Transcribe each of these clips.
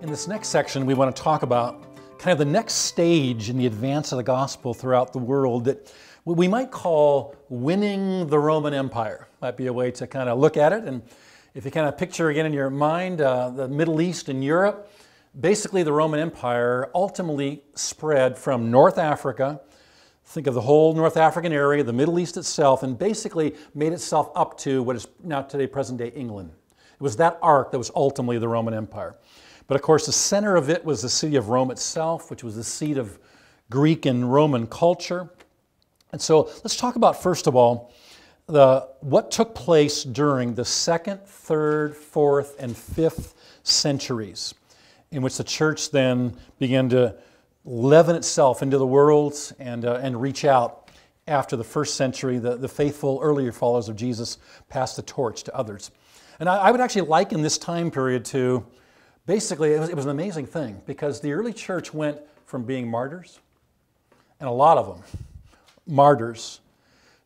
In this next section, we want to talk about kind of the next stage in the advance of the gospel throughout the world that we might call winning the Roman Empire. Might be a way to kind of look at it. And if you kind of picture again in your mind the Middle East and Europe, basically the Roman Empire ultimately spread from North Africa. Think of the whole North African area, the Middle East itself, and basically made itself up to what is now today present-day England. It was that arc that was ultimately the Roman Empire. But of course, the center of it was the city of Rome itself, which was the seat of Greek and Roman culture. And so let's talk about, first of all, what took place during the 2nd, 3rd, 4th, and 5th centuries, in which the church then began to leaven itself into the world and reach out after the 1st century. The faithful earlier followers of Jesus passed the torch to others. And I would actually liken this time period to, basically, it was an amazing thing, because the early church went from being martyrs, and a lot of them, martyrs,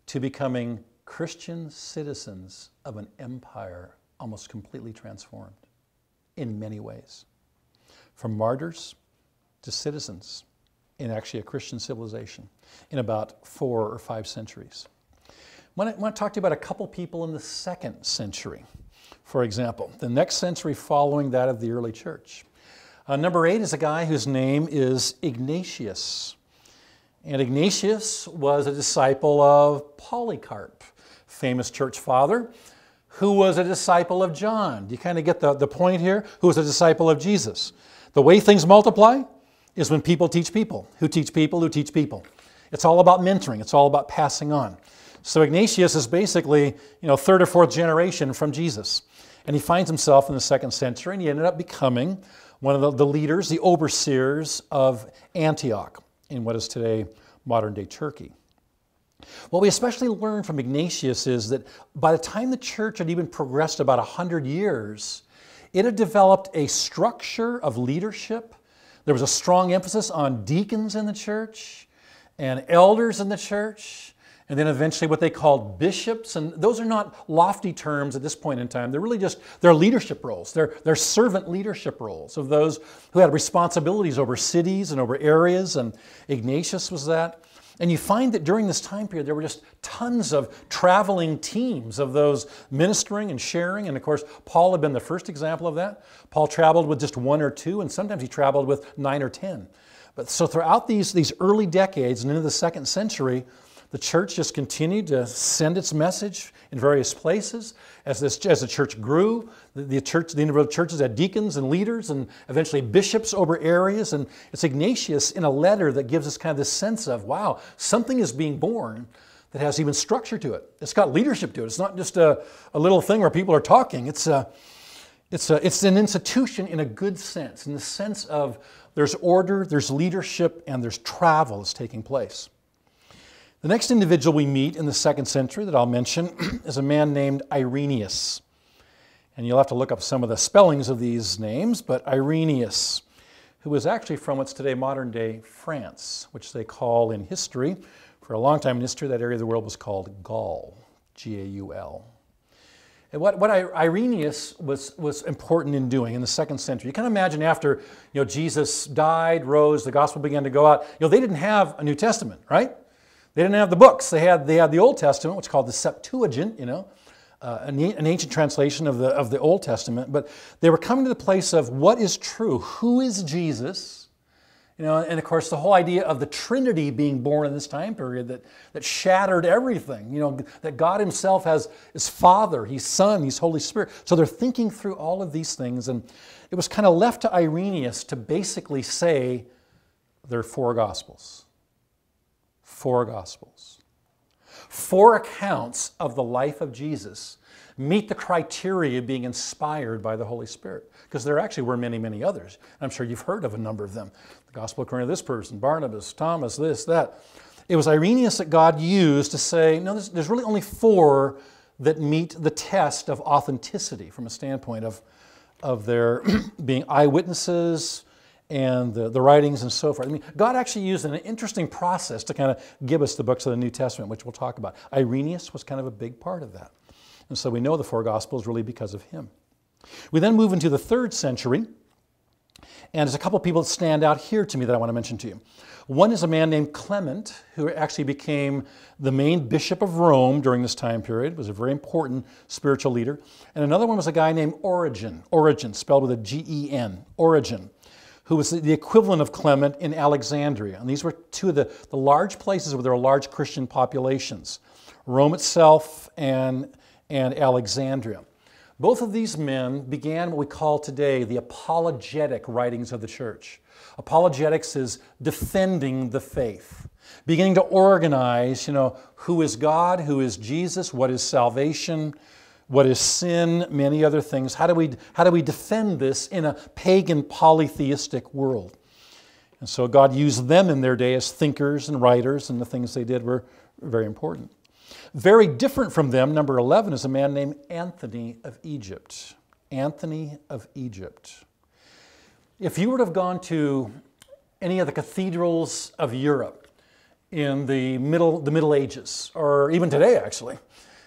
to becoming Christian citizens of an empire almost completely transformed in many ways. From martyrs to citizens in actually a Christian civilization in about 4 or 5 centuries. I want to talk to you about a couple people in the 2nd century. For example, the next century following that of the early church. Number 8 is a guy whose name is Ignatius. And Ignatius was a disciple of Polycarp, famous church father, who was a disciple of John. Do you kind of get the point here? Who was a disciple of Jesus. The way things multiply is when people teach people, who teach people, who teach people. It's all about mentoring. It's all about passing on. So Ignatius is basically, 3rd or 4th generation from Jesus. And he finds himself in the 2nd century, and he ended up becoming one of the leaders, the overseers of Antioch in what is today modern-day Turkey. What we especially learn from Ignatius is that by the time the church had even progressed about 100 years, it had developed a structure of leadership. There was a strong emphasis on deacons in the church and elders in the church, and then eventually what they called bishops. And those are not lofty terms at this point in time. They're really just, they're leadership roles. They're servant leadership roles of those who had responsibilities over cities and over areas, and Ignatius was that. And you find that during this time period, there were just tons of traveling teams of those ministering and sharing. And of course, Paul had been the first example of that. Paul traveled with just 1 or 2, and sometimes he traveled with 9 or 10. But so throughout these early decades and into the 2nd century, the church just continued to send its message in various places. As the church grew, the individual churches had deacons and leaders and eventually bishops over areas. And it's Ignatius in a letter that gives us kind of this sense of, wow, something is being born that has even structure to it. It's got leadership to it. It's not just a little thing where people are talking. It's an institution in a good sense, in the sense of there's order, there's leadership, and there's travel that's taking place. The next individual we meet in the 2nd century that I'll mention is a man named Irenaeus. And you'll have to look up some of the spellings of these names, but Irenaeus, who was actually from what's today modern-day France, which they call in history, for a long time in history, that area of the world was called Gaul, G-A-U-L. And what Irenaeus was important in doing in the 2nd century, you can imagine after Jesus died, rose, the gospel began to go out, they didn't have a New Testament, right? They didn't have the books. They had the Old Testament, which is called the Septuagint, an ancient translation of the Old Testament. But they were coming to the place of what is true, who is Jesus, and of course the whole idea of the Trinity being born in this time period that shattered everything. That God Himself is Father, He's Son, He's Holy Spirit. So they're thinking through all of these things, and it was kind of left to Irenaeus to basically say there are 4 Gospels. 4 Gospels. 4 accounts of the life of Jesus meet the criteria of being inspired by the Holy Spirit. Because there actually were many, many others. I'm sure you've heard of a number of them. The Gospel according to this person, Barnabas, Thomas, this, that. It was Irenaeus that God used to say, no, there's really only 4 that meet the test of authenticity from a standpoint of their being eyewitnesses and the writings and so forth. I mean, God actually used an interesting process to kind of give us the books of the New Testament, which we'll talk about. Irenaeus was kind of a big part of that. And so we know the four Gospels really because of him. We then move into the 3rd century, and there's a couple people that stand out here to me that I want to mention to you. One is a man named Clement, who actually became the main bishop of Rome during this time period, was a very important spiritual leader. And another one was a guy named Origen, spelled with a G-E-N, Origen, who was the equivalent of Clement in Alexandria. And these were two of the large places where there were large Christian populations, Rome itself and Alexandria. Both of these men began what we call today the apologetic writings of the church. Apologetics is defending the faith, beginning to organize, who is God, who is Jesus, what is salvation, what is sin, many other things. How do we defend this in a pagan polytheistic world? And so God used them in their day as thinkers and writers, and the things they did were very important. Very different from them, number 11, is a man named Anthony of Egypt. Anthony of Egypt. If you were to have gone to any of the cathedrals of Europe in the Middle Ages, or even today actually,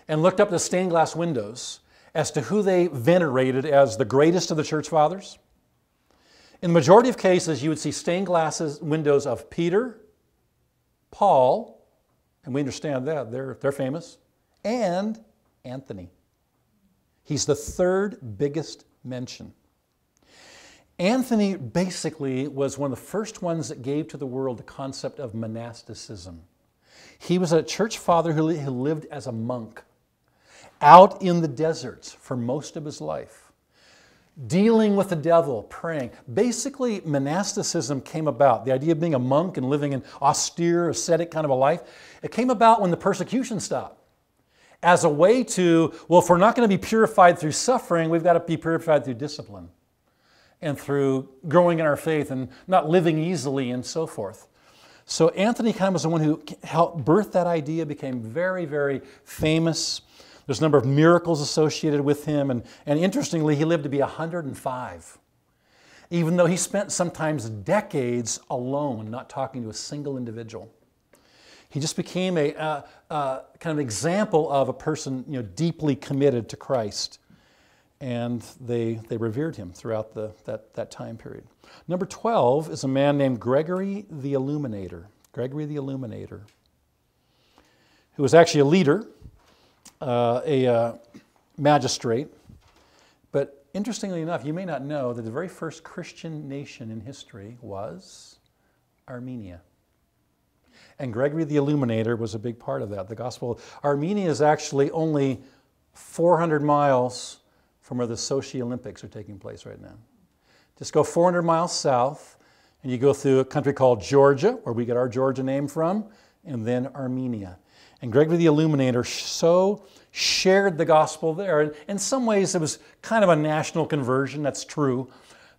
and looked up the stained glass windows as to who they venerated as the greatest of the church fathers, in the majority of cases you would see stained glass windows of Peter, Paul, and we understand that, they're famous, and Anthony. He's the 3rd biggest mention. Anthony basically was one of the first ones that gave to the world the concept of monasticism. He was a church father who lived as a monk out in the deserts for most of his life, dealing with the devil, praying. Basically, monasticism came about. The idea of being a monk and living an austere, ascetic kind of a life, it came about when the persecution stopped. As a way to, well, if we're not going to be purified through suffering, we've got to be purified through discipline and through growing in our faith and not living easily and so forth. So Anthony kind of was the one who helped birth that idea, became very, very famous. There's a number of miracles associated with him, and interestingly, he lived to be 105, even though he spent sometimes decades alone, not talking to a single individual. He just became a kind of example of a person deeply committed to Christ, and they revered him throughout that time period. Number 12 is a man named Gregory the Illuminator. Gregory the Illuminator, who was actually a leader, a magistrate. But interestingly enough, you may not know that the very first Christian nation in history was Armenia. And Gregory the Illuminator was a big part of that. The Gospel. Armenia is actually only 400 miles from where the Sochi Olympics are taking place right now. Just go 400 miles south, and you go through a country called Georgia, where we get our Georgia name from, and then Armenia. And Gregory the Illuminator so shared the gospel there. And in some ways, it was kind of a national conversion, that's true.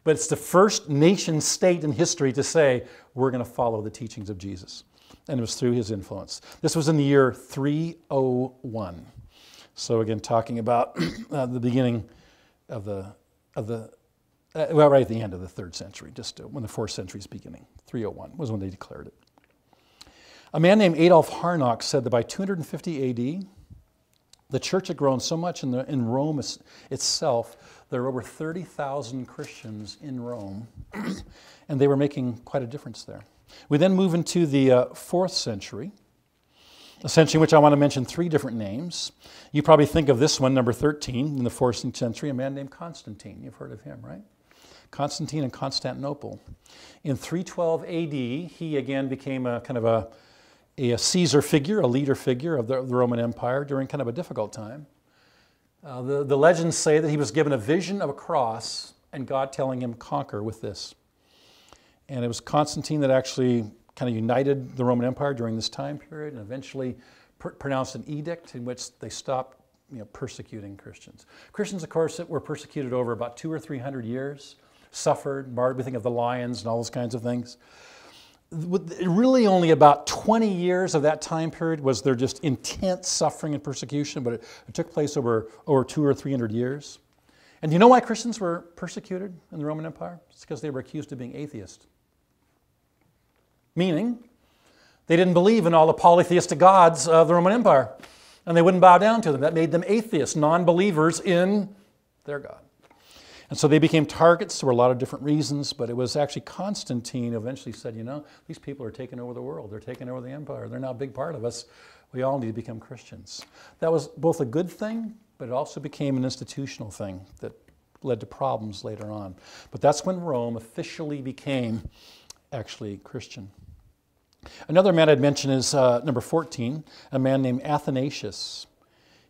But it's the first nation state in history to say, we're going to follow the teachings of Jesus. And it was through his influence. This was in the year 301. So again, talking about the beginning of well, right at the end of the 3rd century, just when the 4th century is beginning. 301 was when they declared it. A man named Adolf Harnack said that by 250 AD, the church had grown so much in Rome itself, there were over 30,000 Christians in Rome, and they were making quite a difference there. We then move into the 4th century, a century in which I want to mention 3 different names. You probably think of this one, number 13, in the 4th century, a man named Constantine. You've heard of him, right? Constantine in Constantinople. In 312 AD, he again became a kind of a Caesar figure, a leader figure of the Roman Empire during kind of a difficult time. The legends say that he was given a vision of a cross and God telling him, conquer with this. And it was Constantine that actually kind of united the Roman Empire during this time period and eventually pronounced an edict in which they stopped persecuting Christians. Christians, of course, were persecuted over about 200 or 300 years, suffered, martyred. We think of the lions and all those kinds of things. Really only about 20 years of that time period was there just intense suffering and persecution, but it took place over 200 or 300 years. And do you know why Christians were persecuted in the Roman Empire? It's because they were accused of being atheist. Meaning, they didn't believe in all the polytheistic gods of the Roman Empire, and they wouldn't bow down to them. That made them atheists, non-believers in their God. And so they became targets for a lot of different reasons, but it was actually Constantine who eventually said, you know, these people are taking over the world. They're taking over the empire. They're now a big part of us. We all need to become Christians. That was both a good thing, but it also became an institutional thing that led to problems later on. But that's when Rome officially became actually Christian. Another man I'd mention is number 14, a man named Athanasius.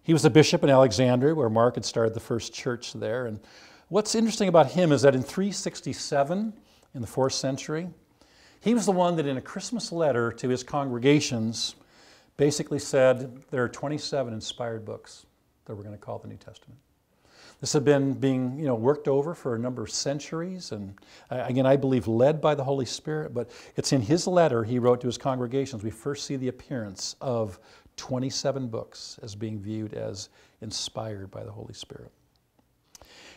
He was a bishop in Alexandria, where Mark had started the first church there. And what's interesting about him is that in 367, in the 4th century, he was the one that in a Christmas letter to his congregations basically said there are 27 inspired books that we're going to call the New Testament. This had been being worked over for a number of centuries, and again, I believe led by the Holy Spirit, but it's in his letter he wrote to his congregations we first see the appearance of 27 books as being viewed as inspired by the Holy Spirit.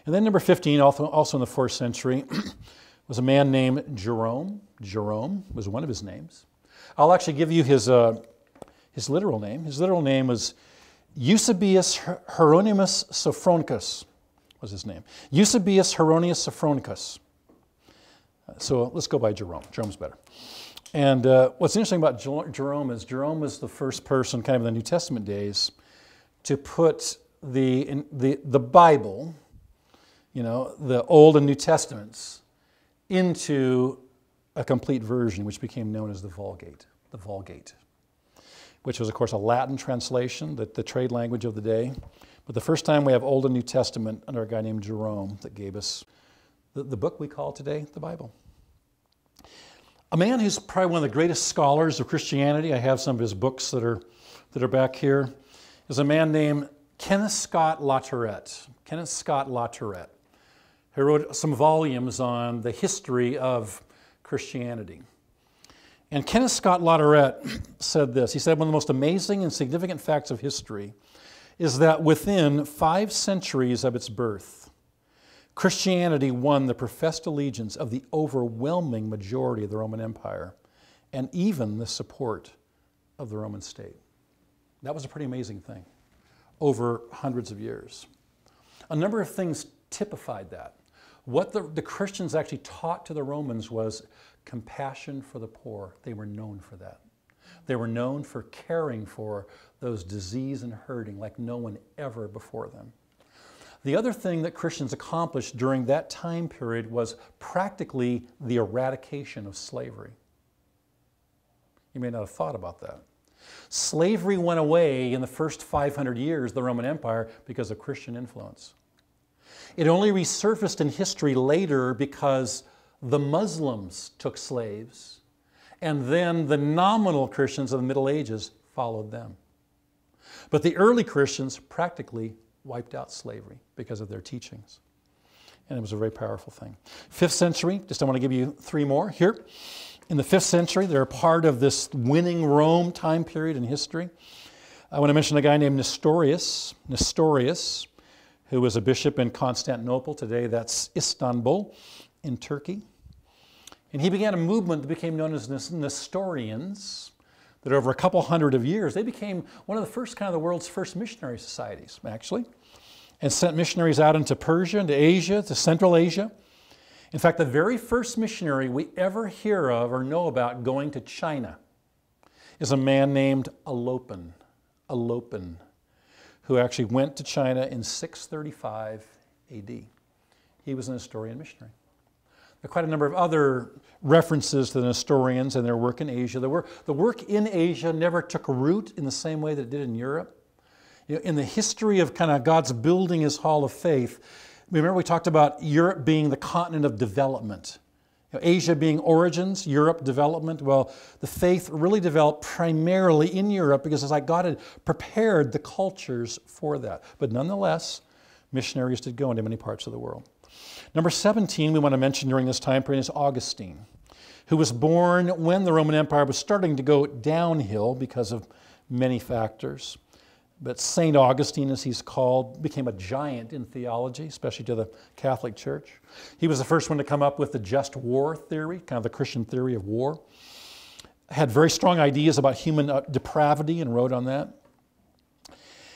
And then number 15, also in the 4th century, was a man named Jerome. Jerome was one of his names. I'll actually give you his literal name. His literal name was Eusebius Hieronymus Sophronicus was his name. Eusebius Hieronymus Sophronicus. So let's go by Jerome. Jerome's better. And what's interesting about Jerome is Jerome was the first person kind of in the New Testament days to put the Bible, the Old and New Testaments, into a complete version, which became known as the Vulgate. The Vulgate, which was, of course, a Latin translation, the trade language of the day. But the first time we have Old and New Testament under a guy named Jerome that gave us the book we call today the Bible. A man who's probably one of the greatest scholars of Christianity, I have some of his books that are back here, is a man named Kenneth Scott Latourette. Kenneth Scott Latourette, who wrote some volumes on the history of Christianity. And Kenneth Scott Latourette said this. He said, one of the most amazing and significant facts of history is that within 5 centuries of its birth, Christianity won the professed allegiance of the overwhelming majority of the Roman Empire and even the support of the Roman state. That was a pretty amazing thing over hundreds of years. A number of things typified that. What the Christians actually taught to the Romans was compassion for the poor. They were known for that. They were known for caring for those diseased and hurting like no one ever before them. The other thing that Christians accomplished during that time period was practically the eradication of slavery. You may not have thought about that. Slavery went away in the first 500 years of the Roman Empire because of Christian influence. It only resurfaced in history later because the Muslims took slaves, and then the nominal Christians of the Middle Ages followed them. But the early Christians practically wiped out slavery because of their teachings. And it was a very powerful thing. 5th century, I want to give you 3 more here. In the 5th century, they're a part of this winning Rome time period in history. I want to mention a guy named Nestorius, who was a bishop in Constantinople. Today that's Istanbul in Turkey. And he began a movement that became known as Nestorians, that over a couple hundred of years, they became one of the first kind of the world's first missionary societies, actually, and sent missionaries out into Persia, into Asia, to Central Asia. In fact, the very first missionary we ever hear of or know about going to China is a man named Alopen, who actually went to China in 635 AD. He was a Nestorian missionary. There are quite a number of other references to the Nestorians and their work in Asia. The work in Asia never took root in the same way that it did in Europe. In the history of kind of God's building His hall of faith, remember we talked about Europe being the continent of development. Asia being origins, Europe development. Well, the faith really developed primarily in Europe because it's like God had prepared the cultures for that. But nonetheless, missionaries did go into many parts of the world. Number 17 we want to mention during this time period is Augustine, who was born when the Roman Empire was starting to go downhill because of many factors. But St. Augustine, as he's called, became a giant in theology, especially to the Catholic Church. He was the first one to come up with the just war theory, kind of the Christian theory of war. Had very strong ideas about human depravity and wrote on that.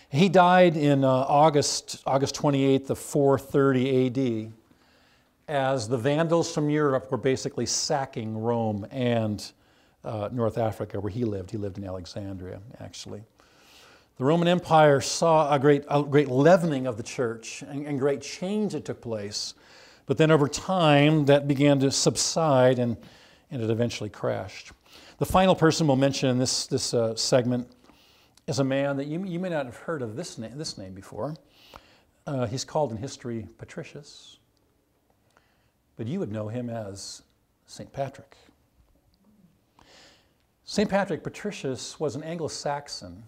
He died in August 28th of 430 AD as the Vandals from Europe were basically sacking Rome and North Africa, where he lived. He lived in Alexandria, actually. The Roman Empire saw a great leavening of the church and great change that took place. But then over time, that began to subside and it eventually crashed. The final person we'll mention in this segment is a man that you may not have heard of this name before. He's called in history Patricius, but you would know him as St. Patrick. St. Patrick Patricius was an Anglo-Saxon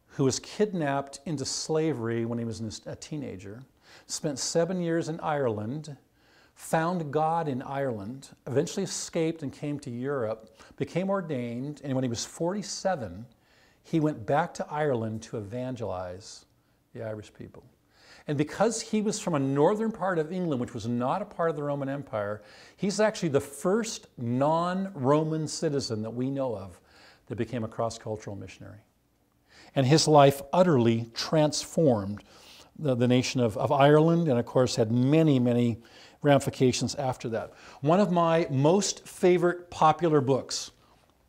who was kidnapped into slavery when he was a teenager, spent 7 years in Ireland, found God in Ireland, eventually escaped and came to Europe, became ordained, and when he was 47, he went back to Ireland to evangelize the Irish people. And because he was from a northern part of England, which was not a part of the Roman Empire, he's actually the first non-Roman citizen that we know of that became a cross-cultural missionary. And his life utterly transformed the nation of Ireland, and of course had many, many ramifications after that. One of my most favorite popular books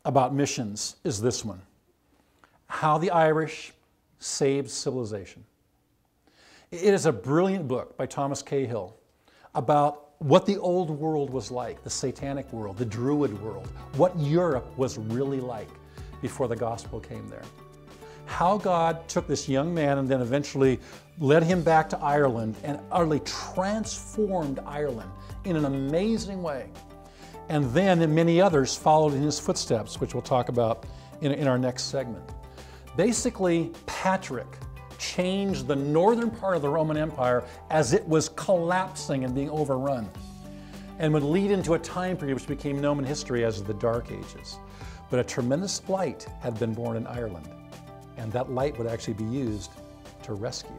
about missions is this one, How the Irish Saved Civilization. It is a brilliant book by Thomas Cahill about what the old world was like, the satanic world, the Druid world, what Europe was really like before the gospel came there. How God took this young man and then eventually led him back to Ireland and utterly transformed Ireland in an amazing way. And then many others followed in his footsteps, which we'll talk about in our next segment. Basically, Patrick changed the northern part of the Roman Empire as it was collapsing and being overrun, and would lead into a time period which became known in history as the Dark Ages. But a tremendous light had been born in Ireland, and that light would actually be used to rescue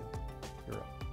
Europe.